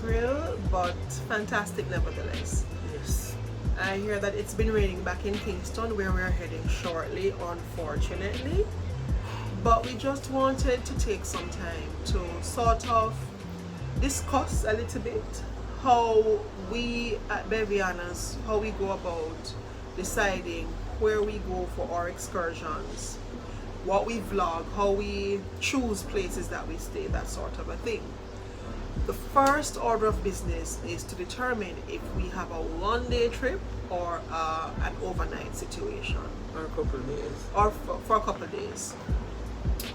Negril, but fantastic nevertheless. Yes. I hear that it's been raining back in Kingston, where we're heading shortly, unfortunately. But we just wanted to take some time to sort of discuss a little bit how we at Bevianas, how we go about deciding where we go for our excursions, what we vlog, how we choose places that we stay, that sort of a thing. The first order of business is to determine if we have a one-day trip or an overnight situation. Or a couple of days. Or for a couple of days.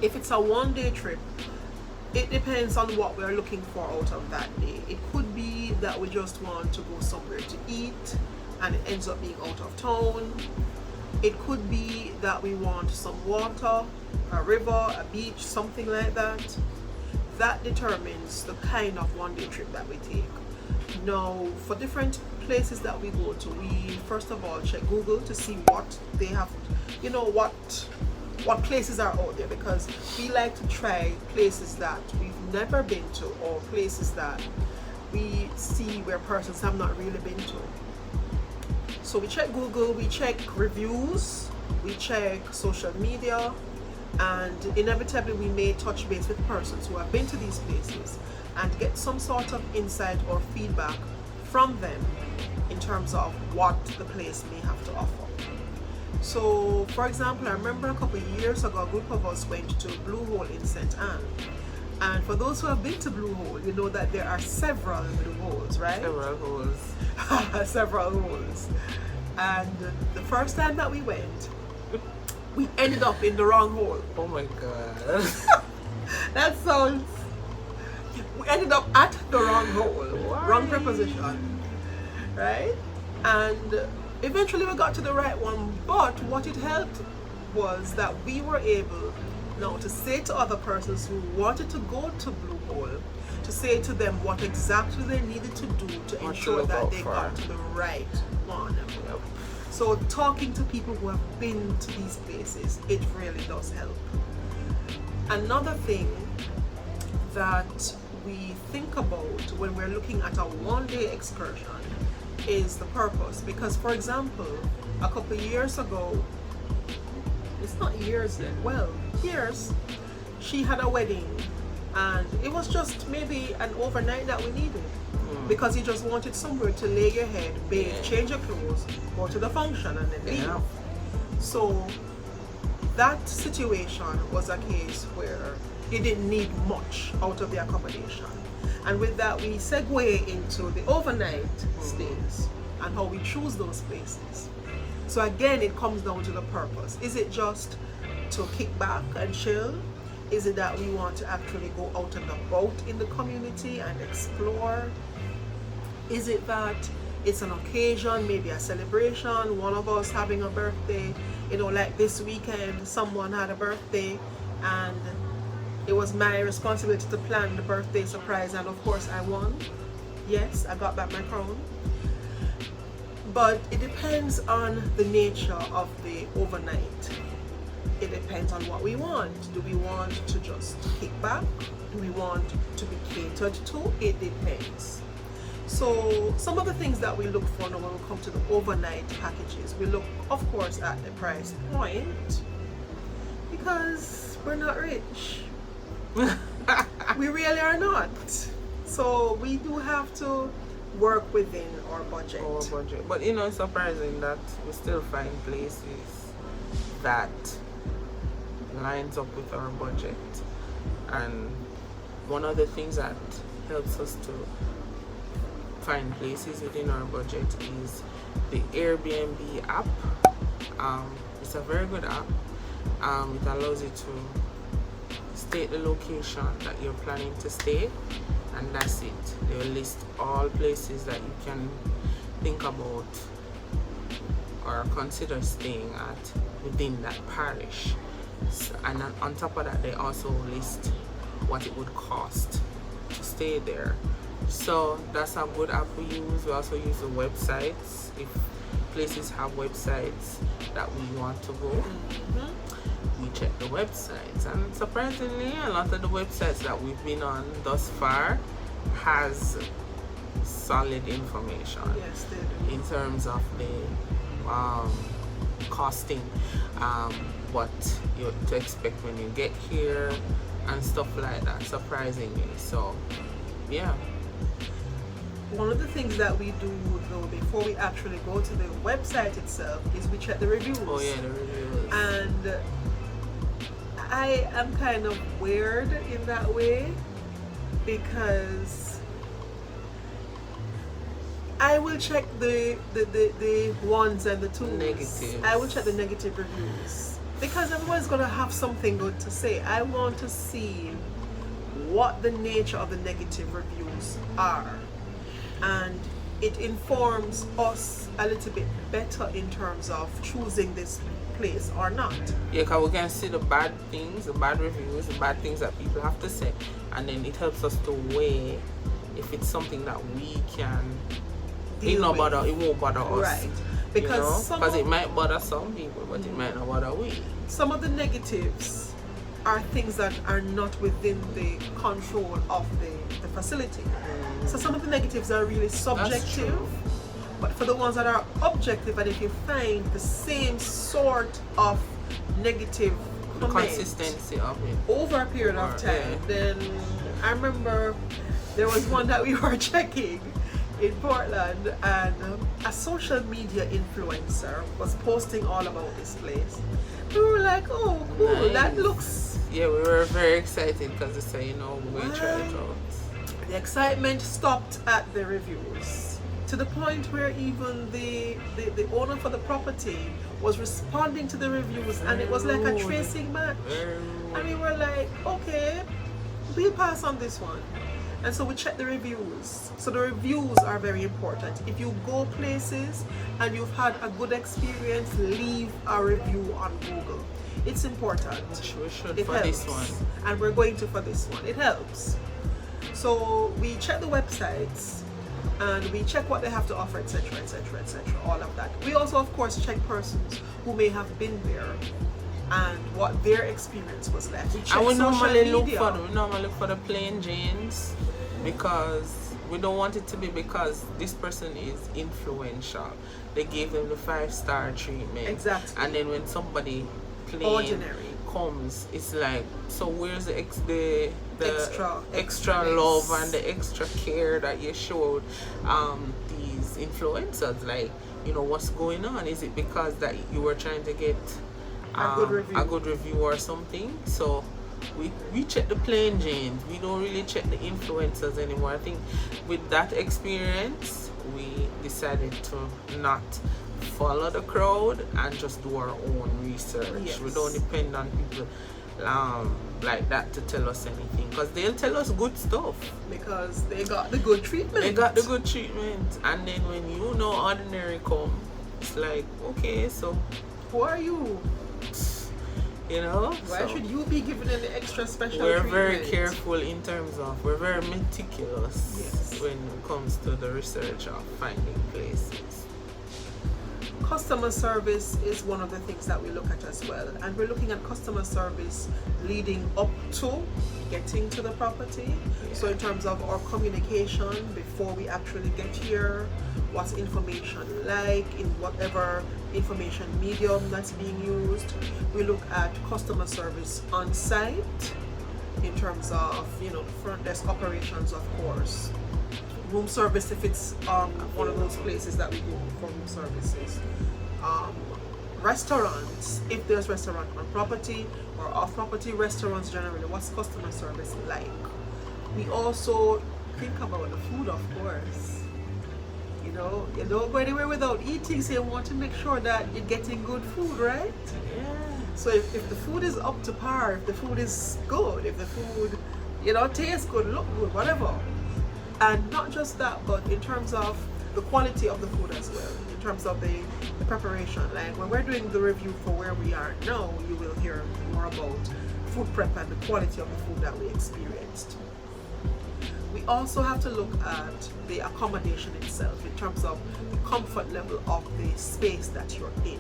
If it's a one-day trip, it depends on what we're looking for out of that day. It could be that we just want to go somewhere to eat and it ends up being out of town. It could be that we want some water, a river, a beach, something like that. That determines the kind of one-day trip that we take. Now, for different places that we go to, we first of all check Google to see what they have, what places are out there, because we like to try places that we've never been to, or places that we see where persons have not really been to. So we check Google, we check reviews, we check social media, and inevitably we may touch base with persons who have been to these places and get some sort of insight or feedback from them in terms of what the place may have to offer. So, for example, I remember a couple of years ago, a group of us went to Blue Hole in St. Anne. And for those who have been to Blue Hole, you know that there are several Blue Holes, right? Several holes. Several holes. And the first time that we went, we ended up in the wrong hole. Oh my god. That sounds... We ended up at the wrong hole. Why? Wrong preposition. Right? And eventually we got to the right one, but what it helped was that we were able now to say to other persons who wanted to go to Blue Hole, to say to them what exactly they needed to do to ensure that they got to the right one. Yep. So talking to people who have been to these places, it really does help. Another thing that we think about when we're looking at a one-day excursion is the purpose. Because, for example, a couple of years ago, it's not years yet, well, years, she had a wedding and it was just maybe an overnight that we needed. Because you just wanted somewhere to lay your head, bathe, change your clothes, go to the function and then leave. Yeah. So that situation was a case where you didn't need much out of the accommodation. And with that, we segue into the overnight stays and how we choose those places. So again, it comes down to the purpose. Is it just to kick back and chill? Is it that we want to actually go out and about in the community and explore? Is it that it's an occasion, maybe a celebration, one of us having a birthday, like this weekend, someone had a birthday and it was my responsibility to plan the birthday surprise, and of course I won. Yes, I got back my crown. But it depends on the nature of the overnight. It depends on what we want. Do we want to just kick back? Do we want to be catered to? It depends. So some of the things that we look for now when we come to the overnight packages, we look, of course, at the price point, because we're not rich. We really are not. So we do have to work within our budget. But it's surprising that we still find places that lines up with our budget. And one of the things that helps us to find places within our budget is the Airbnb app. It's a very good app. It allows you to state the location that you're planning to stay, and that's it. They will list all places that you can think about or consider staying at within that parish. And on top of that, they also list what it would cost to stay there. So that's a good app we use. We also use the websites. If places have websites that we want to go, we check the websites, and surprisingly a lot of the websites that we've been on thus far has solid information. Yes, they do. In terms of the costing, what you to expect when you get here and stuff like that, surprisingly. So yeah. One of the things that we do though before we actually go to the website itself is we check the reviews. Oh yeah, the reviews. And I am kind of weird in that way because I will check the ones and the twos. Negatives. I will check the negative reviews because everyone's gonna have something good to say. I want to see what the nature of the negative reviews are, and it informs us a little bit better in terms of choosing this place or not. Yeah, because we can see the bad things, the bad reviews, the bad things that people have to say, and then it helps us to weigh if it's something that we can. It won't bother us, right? Because it might bother some people, but it might not bother we. Some of the negatives are things that are not within the control of the facility. So some of the negatives are really subjective, but for the ones that are objective, and if you find the same sort of negative the comment consistency of it over a period of time, then I remember there was one that we were checking in Portland, and a social media influencer was posting all about this place. We were like, oh cool, nice. That looks... Yeah, we were very excited because they say, we're going to try it out. The excitement stopped at the reviews, to the point where even the owner for the property was responding to the reviews, and it was like a tracing match. And we were like, okay, we'll pass on this one. And so we check the reviews. So the reviews are very important. If you go places and you've had a good experience, leave a review on Google. It's important. We should it for helps. This one. And we're going to for this one. It helps. So we check the websites and we check what they have to offer, etc., etc., etc., all of that. We also, of course, check persons who may have been there and what their experience was like. We normally look for the plain Janes, because we don't want it to be because this person is influential. They gave them the 5-star treatment. Exactly. And then when somebody plain ordinary comes, it's like, so where's the extra love and the extra care that you showed these influencers? Like, what's going on? Is it because that you were trying to get a good review or something? So we check the plain Janes. We don't really check the influencers anymore. I think with that experience, we decided to not follow the crowd and just do our own research. Yes. We don't depend on people like that to tell us anything, because they'll tell us good stuff because they got the good treatment. And then when ordinary come, it's like, okay, so who are you? Why should you be given an extra special treatment? We're very careful in terms of, we're very meticulous when it comes to the research of finding places. Customer service is one of the things that we look at as well, and we're looking at customer service leading up to getting to the property. So in terms of our communication before we actually get here, what's information like in whatever information medium that's being used. We look at customer service on site in terms of front desk operations, of course, room service if it's one of those places that we go for room services, restaurants if there's restaurant on property or off property, restaurants generally, what's customer service like. We also think about the food, of course. You don't go anywhere without eating, so you want to make sure that you're getting good food, right? Yeah. So if the food is up to par, if the food is good, if the food tastes good, look good, whatever. And not just that, but in terms of the quality of the food as well, in terms of the preparation. Like when we're doing the review for where we are now, you will hear more about food prep and the quality of the food that we experienced. We also have to look at the accommodation itself in terms of the comfort level of the space that you're in.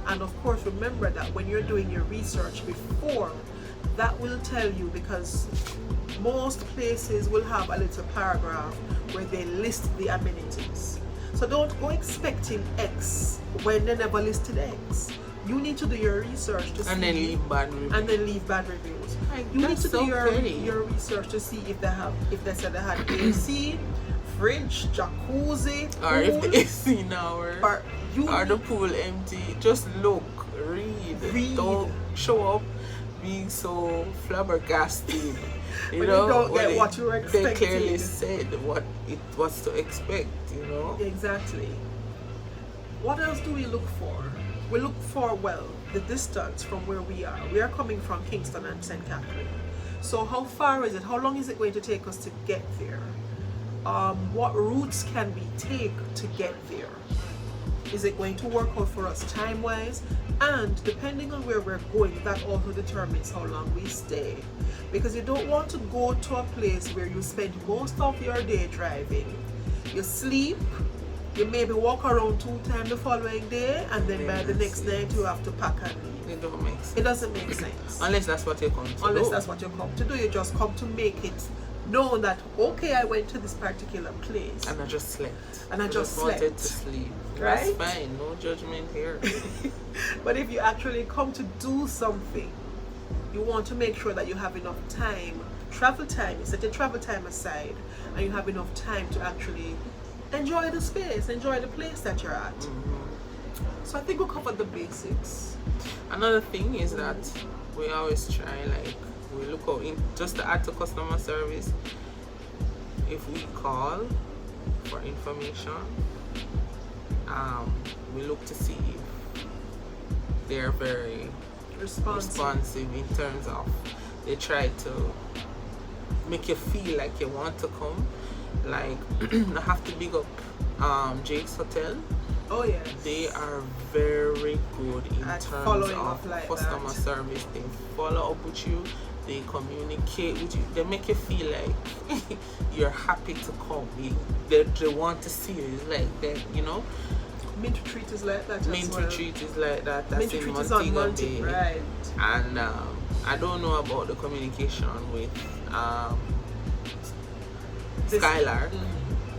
And of course, remember that when you're doing your research before, that will tell you, because most places will have a little paragraph where they list list the amenities. So don't go expecting X when they never listed X. You need to do your research to see, and then leave bad reviews. and then leave bad reviews. Like, You need that's to do so your petty. your research to see if they said they had AC, fridge, jacuzzi, Or if pool, the AC now or you or the pool empty. Just look, read. Don't show up being so flabbergasted. But you don't get what you were They clearly expecting. said what it was to expect, you know. Exactly. What else do we look for? We look for, well, the distance from where we are. We are coming from Kingston and St. Catherine. So how far is it? How long is it going to take us to get there? What routes can we take to get there? Is it going to work out for us time-wise? And depending on where we're going, that also determines how long we stay. Because you don't want to go to a place where you spend most of your day driving. You sleep, you maybe walk around 2 times the following day, and then by the next night you have to pack and leave. It don't make sense. It doesn't make sense. Unless that's what you come to Unless do. that's what you come to do. You just come to make it known that, okay, I went to this particular place. And I just slept. And I just wanted slept. to sleep. Right? That's fine. No judgment here. But if you actually come to do something, you want to make sure that you have enough time, travel time, you set your travel time aside, and you have enough time to actually enjoy the space, enjoy the place that you're at. So I think we'll cover the basics. Another thing is that we always try, like, we look out in just to add to customer service. If we call for information, we look to see if they're very responsive in terms of they try to make you feel like you want to come. Like, I have to big up Jake's Hotel. Oh yes. They are very good in At terms following of up like customer that. service. They follow up with you, they communicate with you, they make you feel like you're happy to come. They want to see you. It's like that, you know. Mint Retreat is like that. Mint as well. Retreat is like that. That's Mint in Retreat is on Montego Monty, Bay. right? And I don't know about the communication with Skylark,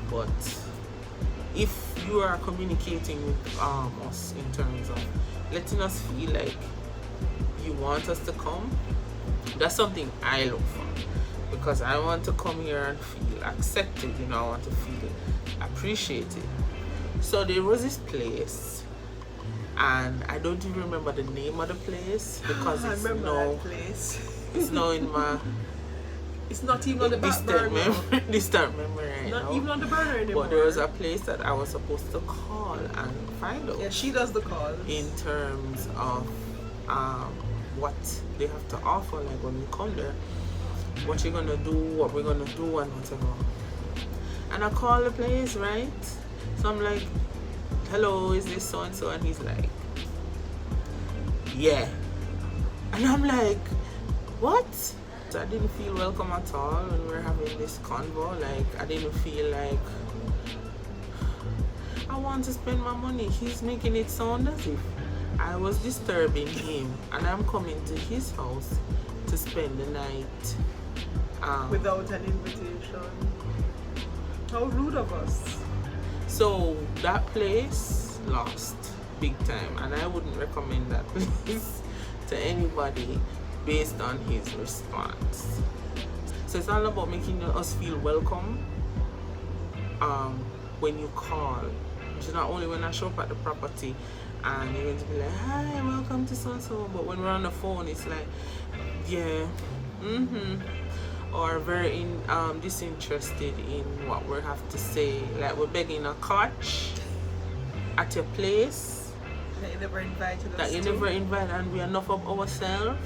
but if you are communicating with us in terms of letting us feel like you want us to come, that's something I look for, because I want to come here and feel accepted, you know. I want to feel appreciated. So there was this place, and I don't even remember the name of the place because I it's remember now that place. it's now in my It's not even on the back burner. distant memory right Not now. even on the burner anymore. But there was a place that I was supposed to call and find out Yeah, she does the calls. in terms of what they have to offer, like when we come there, what you're gonna do, what we're gonna do, and whatever. And I call the place, right? So I'm like, hello, is this so and so? And he's like, yeah. And I'm like, what? So I didn't feel welcome at all when we were having this convo. Like, I didn't feel like I want to spend my money. He's making it sound as if I was disturbing him, and I'm coming to his house to spend the night Without an invitation. How rude of us. So that place lost big time, and I wouldn't recommend that place to anybody based on his response. So it's all about making us feel welcome when you call. It's not only when I show up at the property and you're going to be like, hi, welcome to so-and-so, but when we're on the phone, it's like, yeah, or very disinterested in what we have to say. Like, we're begging a couch at your place That you never invited us that you to. never invite, and we enough of ourselves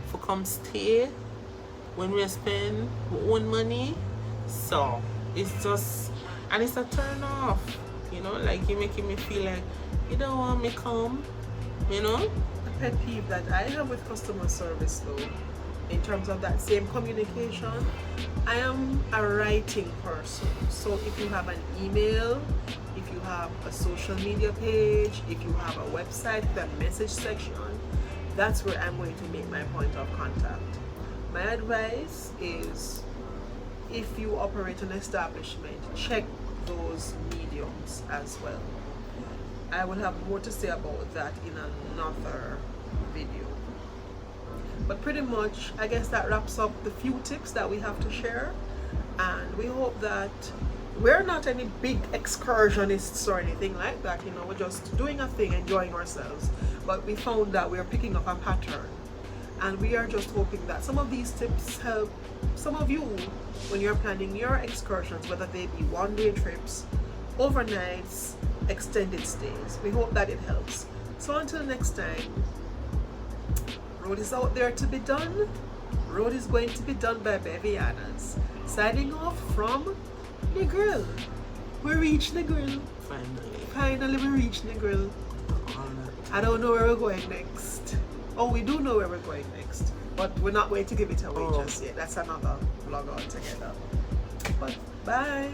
for come stay when we spend our own money. So it's just, and it's a turn off, you know. Like, you're making me feel like you don't want me come, you know. A pet peeve that I have with customer service though, in terms of that same communication, I am a writing person. So if you have an email, if you have a social media page, if you have a website, the message section, that's where I'm going to make my point of contact. My advice is, if you operate an establishment, check those mediums as well. I will have more to say about that in another video. But pretty much, I guess that wraps up the few tips that we have to share. And we hope that we're not any big excursionists or anything like that. You know, we're just doing a thing, enjoying ourselves. But we found that we're picking up a pattern. And we are just hoping that some of these tips help some of you when you're planning your excursions, whether they be one-day trips, overnights, extended stays. We hope that it helps. So until next time, road is out there to be done. Road is going to be done by Bevianas. Signing off from Negril. We reached Negril. Finally we reached Negril. I don't know where we're going next. Oh, we do know where we're going next, but we're not going to give it away just yet. That's another vlog altogether. But bye.